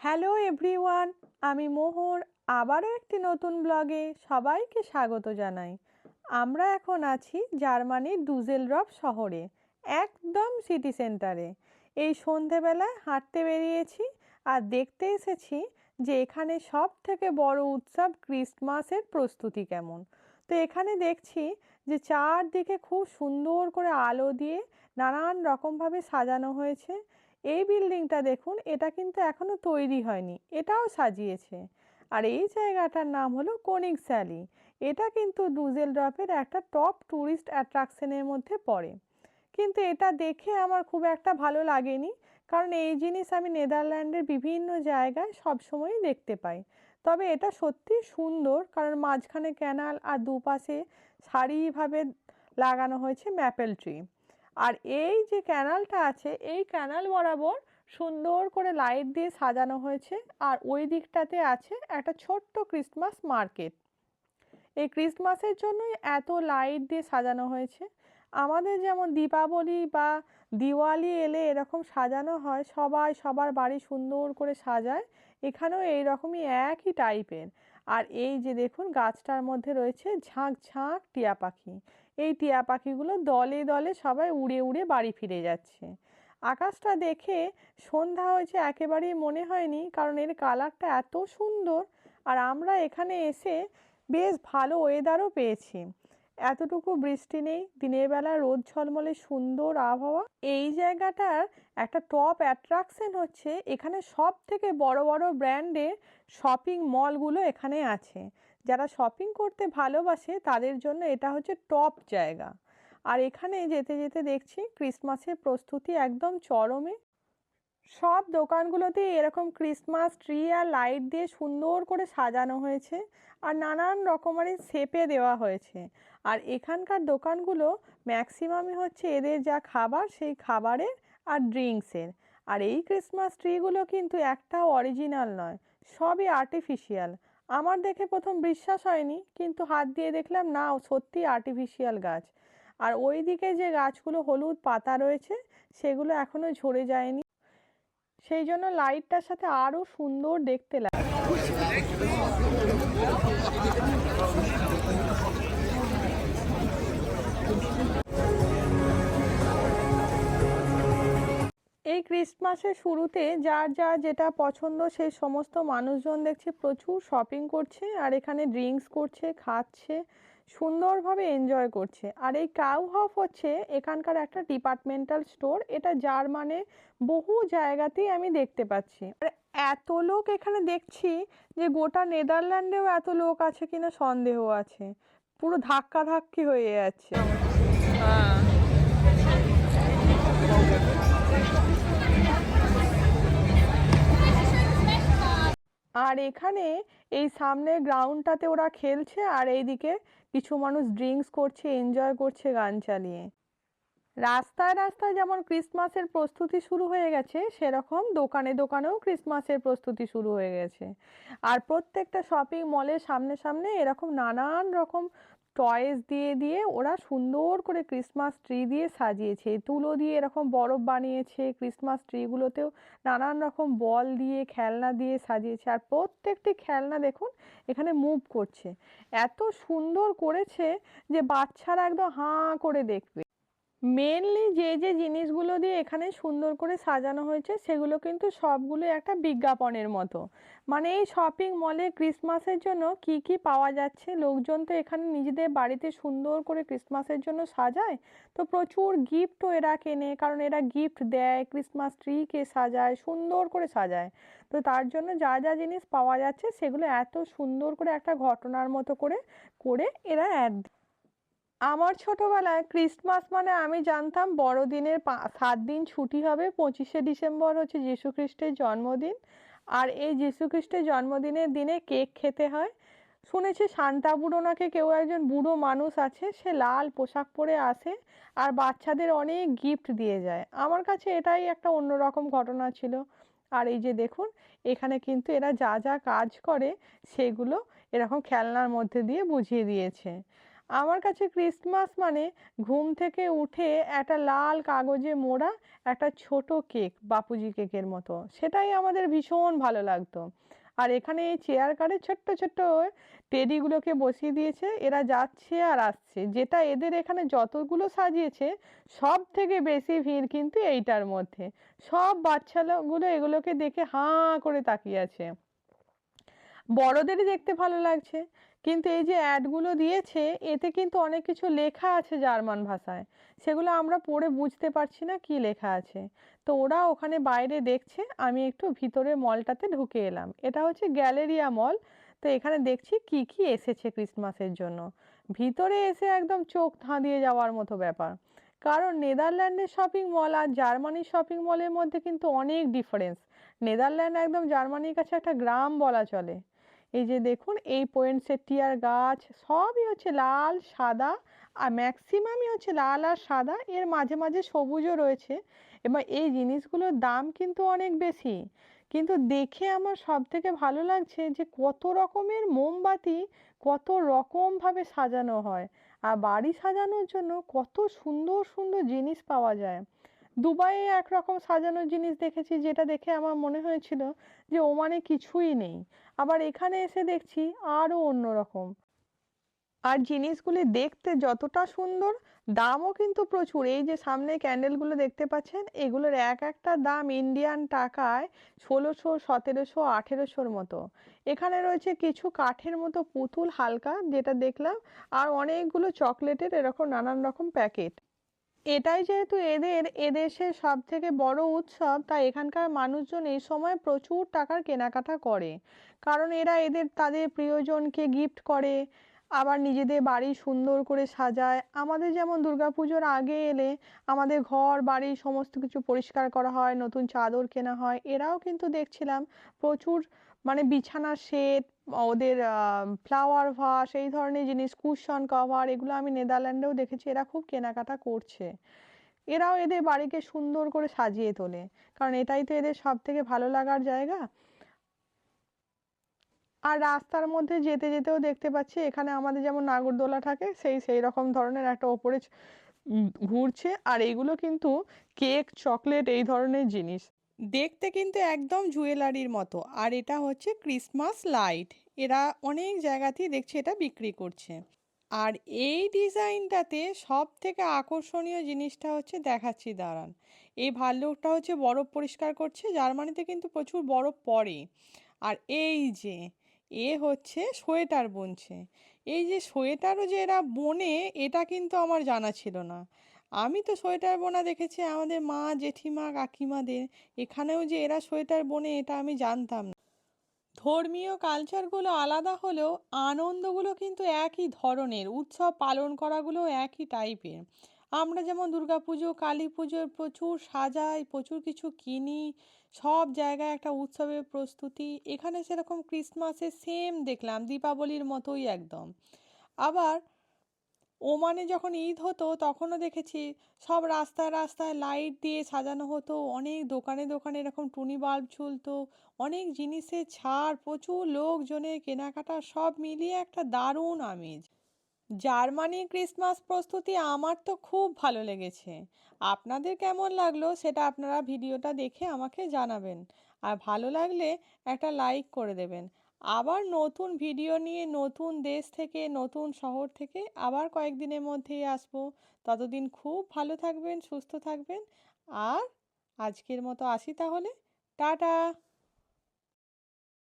Hello everyone, আমি মোহর। আবারও একটি নতুন ব্লগে সবাইকে স্বাগত জানাই। আমরা এখন আছি জার্মানির ডুসেলডর্ফ শহরে, একদম সিটি সেন্টারে। এই সন্ধেবেলায় হাঁটতে বেরিয়েছি আর দেখতে এসেছি যে এখানে সব থেকে বড় উৎসব ক্রিসমাসের প্রস্তুতি কেমন। তো এখানে দেখছি যে চারদিকে খুব সুন্দর করে আলো দিয়ে নানান রকমভাবে সাজানো হয়েছে। এই বিল্ডিংটা দেখুন, এটা কিন্তু এখনো তৈরি হয়নি, এটাও সাজিয়েছে। আর এই জায়গাটার নাম হলো কোনিগস্যালি। এটা কিন্তু ডুসেলডর্ফের একটা টপ ট্যুরিস্ট অ্যাট্রাকশনের মধ্যে পড়ে। কিন্তু এটা দেখে আমার খুব একটা ভালো লাগেনি, কারণ এই জিনিস আমি নেদারল্যান্ডের বিভিন্ন জায়গায় সবসময়ই দেখতে পাই। তবে এটা সত্যি সুন্দর, কারণ মাঝখানে ক্যানাল আর দুপাশে সারিভাবে লাগানো হয়েছে ম্যাপেল ট্রি। আর এই যে ক্যানালটা আছে, এই ক্যানাল বরাবর সুন্দর করে লাইট দিয়ে সাজানো হয়েছে। আর ওই দিকটাতে আছে একটা ছোট্ট ক্রিসমাস মার্কেট। এই ক্রিসমাসের জন্যই এত লাইট দিয়ে সাজানো হয়েছে। আমাদের যেমন দীপাবলি বা দিওয়ালি এলে এরকম সাজানো হয়, সবাই সবার বাড়ি সুন্দর করে সাজায়, এখানেও এই রকমই একই টাইপের। আর এই যে দেখুন, গাছটার মধ্যে রয়েছে ঝাঁক ঝাঁক টিয়া পাখি। এই টিয়া পাখিগুলো দলে দলে সবাই উড়ে উড়ে বাড়ি ফিরে যাচ্ছে। আকাশটা দেখে সন্ধ্যা হয়েছে একেবারেই মনে হয়নি, কারণ এর কালারটা এত সুন্দর। আর আমরা এখানে এসে বেশ ভালো ওয়েদারও পেয়েছি, এতটুকু বৃষ্টি নেই, দিনের বেলা রোদ ঝলমলে সুন্দর আবহাওয়া। এই জায়গাটার একটা টপ অ্যাট্রাকশন হচ্ছে এখানে সব থেকে বড় বড় ব্র্যান্ডের শপিং মলগুলো এখানে আছে। যারা শপিং করতে ভালোবাসে তাদের জন্য এটা হচ্ছে টপ জায়গা। আর এখানে যেতে যেতে দেখছি ক্রিসমাসের প্রস্তুতি একদম চরমে। সব দোকানগুলোতেই এরকম ক্রিসমাস ট্রি আর লাইট দিয়ে সুন্দর করে সাজানো হয়েছে, আর নানান রকমের শেপে দেওয়া হয়েছে। আর এখানকার দোকানগুলো ম্যাক্সিমামই হচ্ছে এদের যা খাবার সেই খাবারের আর ড্রিঙ্কসের। আর এই ক্রিসমাস ট্রিগুলো কিন্তু একটাও অরিজিনাল নয়, সবই আর্টিফিশিয়াল। আমার দেখে প্রথম বিশ্বাস হয়নি, কিন্তু হাত দিয়ে দেখলাম না, সত্যি আর্টিফিশিয়াল গাছ। আর ওই দিকে যে গাছগুলো হলুদ পাতা রয়েছে, সেগুলো এখনো ঝরে যায়নি, সেই জন্য লাইটটার সাথে আরো সুন্দর দেখতে লাগে। এই ক্রিসমাসের শুরুতে যার যার যেটা পছন্দ সেই সমস্ত মানুষজন দেখছি প্রচুর শপিং করছে, আর এখানে ড্রিঙ্কস করছে, খাচ্ছে, সুন্দরভাবে এনজয় করছে। আর এই কাউহাফ হচ্ছে এখানকার একটা ডিপার্টমেন্টাল স্টোর, এটা জার্মানে বহু জায়গাতেই আমি দেখতে পাচ্ছি। আর এত লোক এখানে দেখছি যে গোটা নেদারল্যান্ডেও এত লোক আছে কিনা সন্দেহ আছে, পুরো ধাক্কাধাক্কি হয়ে যাচ্ছে। আর এখানে এই সামনের গ্রাউন্ডটাতে ওরা খেলছে, আর এইদিকে কিছু মানুষ ড্রিঙ্কস করছে, এনজয় করছে গান চালিয়ে। রাস্তায় রাস্তায় যেমন ক্রিসমাসের প্রস্তুতি শুরু হয়ে গেছে, সেরকম দোকানে দোকানেও ক্রিসমাসের প্রস্তুতি শুরু হয়ে গেছে। আর প্রত্যেকটা শপিং মলের সামনে সামনে এরকম নানান রকম টয়েস দিয়ে দিয়ে ওরা সুন্দর করে ক্রিসমাস ট্রি দিয়ে সাজিয়েছে, তুলো দিয়ে এরকম বরফ বানিয়েছে, ক্রিসমাস ট্রিগুলোতেও নানান রকম বল দিয়ে খেলনা দিয়ে সাজিয়েছে। আর প্রত্যেকটি খেলনা দেখুন এখানে মুভ করছে, এত সুন্দর করেছে যে বাচ্চারা একদম হাঁ করে দেখবে। মেনলি যে যে জিনিসগুলো দিয়ে এখানে সুন্দর করে সাজানো হয়েছে সেগুলো কিন্তু সবগুলো একটা বিজ্ঞাপনের মতো। মানে এই শপিং মলে ক্রিসমাসের জন্য কি কি পাওয়া যাচ্ছে, লোকজন তো এখানে নিজেদের বাড়িতে সুন্দর করে ক্রিসমাসের জন্য সাজায়, তো প্রচুর গিফটও এরা কেনে, কারণ এরা গিফট দেয়, ক্রিসমাস ট্রিকে সাজায়, সুন্দর করে সাজায়। তো তার জন্য যা যা জিনিস পাওয়া যাচ্ছে সেগুলো এত সুন্দর করে একটা ঘটনার মতো করে করে এরা অ্যাড। আমার ছোটবেলায় ক্রিসমাস মানে আমি জানতাম বড়দিনের 7 দিন ছুটি হবে, 25শে ডিসেম্বর হচ্ছে যীশু খ্রিস্টের জন্মদিন। আর এই যীশু খ্রিস্টের জন্মদিনের দিনে কেক খেতে হয়। শুনেছি সান্তা বুড়ো নাকি কেউ একজন বুড়ো মানুষ আছে, সে লাল পোশাক পরে আসে আর বাচ্চাদের অনেক গিফট দিয়ে যায়। আমার কাছে এটাই একটা অন্যরকম ঘটনা ছিল। আর এই যে দেখুন, এখানে কিন্তু এরা যা যা কাজ করে সেগুলো এরকম খেলনার মধ্যে দিয়ে বুঝিয়ে দিয়েছে। আমার কাছে ক্রিসমাস মানে ঘুম থেকে উঠে একটা লাল কাগজে মোড়া একটা ছোট কেক, বাপুজি কেকের মতো, সেটাই আমাদের ভীষণ ভালো লাগতো। আর এখানে এই চেয়ার কারে ছোট্ট ছোট্ট টেডিগুলোকে বসিয়ে দিয়েছে, এরা যাচ্ছে আর আসছে, যেটা এদের এখানে যতগুলো সাজিয়েছে সব থেকে বেশি ভিড় কিন্তু এইটার মধ্যে। সব বাচ্চাগুলো এগুলোকে দেখে হাঁ করে তাকিয়ে আছে। বড়দেরই দেখতে ভালো লাগছে, কিন্তু এই যে অ্যাডগুলো দিয়েছে এতে কিন্তু অনেক কিছু লেখা আছে জার্মান ভাষায়, সেগুলো আমরা পড়ে বুঝতে পারছি না কি লেখা আছে। তো ওরা ওখানে বাইরে দেখছে, আমি একটু ভিতরে মলটাতে ঢুকে এলাম। এটা হচ্ছে গ্যালেরিয়া মল। তো এখানে দেখছি কি কি এসেছে ক্রিসমাসের জন্য। ভিতরে এসে একদম চোখ ধাঁধিয়ে যাওয়ার মতো ব্যাপার, কারণ নেদারল্যান্ডের শপিং মল আর জার্মানির শপিং মলের মধ্যে কিন্তু অনেক ডিফারেন্স। নেদারল্যান্ড একদম জার্মানির কাছে একটা গ্রাম বলা চলে। এই যে দেখুন, এই পয়েন্টসেটিয়ার গাছ সবই হচ্ছে লাল সাদা, আর ম্যাক্সিমামই হচ্ছে লাল আর সাদা, এর মাঝে মাঝে সবুজও রয়েছে। এবার এই জিনিসগুলোর দাম কিন্তু অনেক বেশি, কিন্তু দেখে আমার সব থেকে ভালো লাগছে যে কত রকমের মোমবাতি কত রকমভাবে সাজানো হয়, আর বাড়ি সাজানোর জন্য কত সুন্দর সুন্দর জিনিস পাওয়া যায়। দুবাইয়ে একরকম সাজানোর জিনিস দেখেছি, যেটা দেখে আমার মনে হয়েছিল যে ওমানে কিছুই নেই। আবার এখানে এসে দেখছি আরো অন্যরকম। আর জিনিসগুলি দেখতে যতটা সুন্দর, দামও কিন্তু প্রচুর। এই যে সামনে ক্যান্ডেলগুলো দেখতে পাচ্ছেন, এগুলোর এক একটা দাম ইন্ডিয়ান টাকায় 1600, 1700, 1800-র মতো। এখানে রয়েছে কিছু কাঠের মতো পুতুল হালকা, যেটা দেখলাম, আর অনেকগুলো চকলেটের এরকম নানান রকম প্যাকেট। এটাই যেহেতু এদেশের সব থেকে বড় উৎসব, তাই এখানকার মানুষজন এই সময় প্রচুর টাকার কেনাকাটা করে, কারণ এরা তাদের প্রিয়জনকে গিফট করে, আবার নিজেদের বাড়ি সুন্দর করে সাজায়। আমাদের যেমন দুর্গাপুজোর আগে এলে আমাদের ঘর বাড়ি সমস্ত কিছু পরিষ্কার করা হয়, নতুন চাদর কেনা হয়, এরাও কিন্তু দেখছিলাম প্রচুর মানে বিছানার সেট, ওদের ফ্লাওয়ার ভাস, এই ধরনের জিনিস, কুশন কভার, এগুলো আমি নেদারল্যান্ডেও দেখেছি এরা খুব কেনাকাটা করছে। এরাও এদের বাড়িকে সুন্দর করে সাজিয়ে তোলে, কারণ এটাই তো এদের সব থেকে ভালো লাগার জায়গা। আর রাস্তার মধ্যে যেতে যেতেও দেখতে পাচ্ছি এখানে আমাদের যেমন নাগরদোলা থাকে, সেই রকম ধরনের একটা ওপরে ঘুরছে, আর এইগুলো কিন্তু কেক চকলেট এই ধরনের জিনিস, দেখতে কিন্তু একদম জুয়েলারির মতো। আর এটা হচ্ছে ক্রিসমাস লাইট, এরা অনেক জায়গাতেই দেখছি এটা বিক্রি করছে। আর এই ডিজাইনটাতে সব থেকে আকর্ষণীয় জিনিসটা হচ্ছে, দেখাচ্ছি দাঁড়ান। এই ভাল্লুকটা হচ্ছে বরফ পরিষ্কার করছে, জার্মানিতে কিন্তু প্রচুর বরফ পড়ে। আর এই যে হচ্ছে সোয়েটার বুনছে। এই যে সোয়েটারও যে এরা বোনে, এটা কিন্তু আমার জানা ছিল না। আমি তো সোয়েটার বোনা দেখেছি আমাদের মা জেঠিমা কাকিমাদের, এখানেও যে এরা সোয়েটার বোনে এটা আমি জানতাম না। ধর্মীয় কালচারগুলো আলাদা হলেও আনন্দগুলো কিন্তু একই ধরনের, উৎসব পালন করাগুলো একই টাইপের। আমরা যেমন দুর্গাপুজো কালী পুজোর প্রচুর সাজাই, প্রচুর কিছু কিনি, সব জায়গায় একটা উৎসবের প্রস্তুতি, এখানে সেরকম ক্রিসমাসের সেম দেখলাম, দীপাবলির মতোই একদম। আবার ওমানে যখন ঈদ হতো তখনও দেখেছি সব রাস্তায় রাস্তায় লাইট দিয়ে সাজানো হতো, অনেক দোকানে দোকানে এরকম টুনি বাল্ব ঝুলতো, অনেক জিনিসের ছাড়, প্রচুর লোকজনের কেনাকাটা, সব মিলিয়ে একটা দারুণ আমেজ। জার্মানির ক্রিসমাস প্রস্তুতি আমার তো খুব ভালো লেগেছে। আপনাদের কেমন লাগলো সেটা আপনারা ভিডিওটা দেখে আমাকে জানাবেন, আর ভালো লাগলে একটা লাইক করে দেবেন। আবার নতুন ভিডিও নিয়ে নতুন দেশ থেকে নতুন শহর থেকে আবার কয়েকদিনের মধ্যেই আসবো। ততদিন খুব ভালো থাকবেন, সুস্থ থাকবেন। আর আজকের মতো আসি তাহলে। টাটা।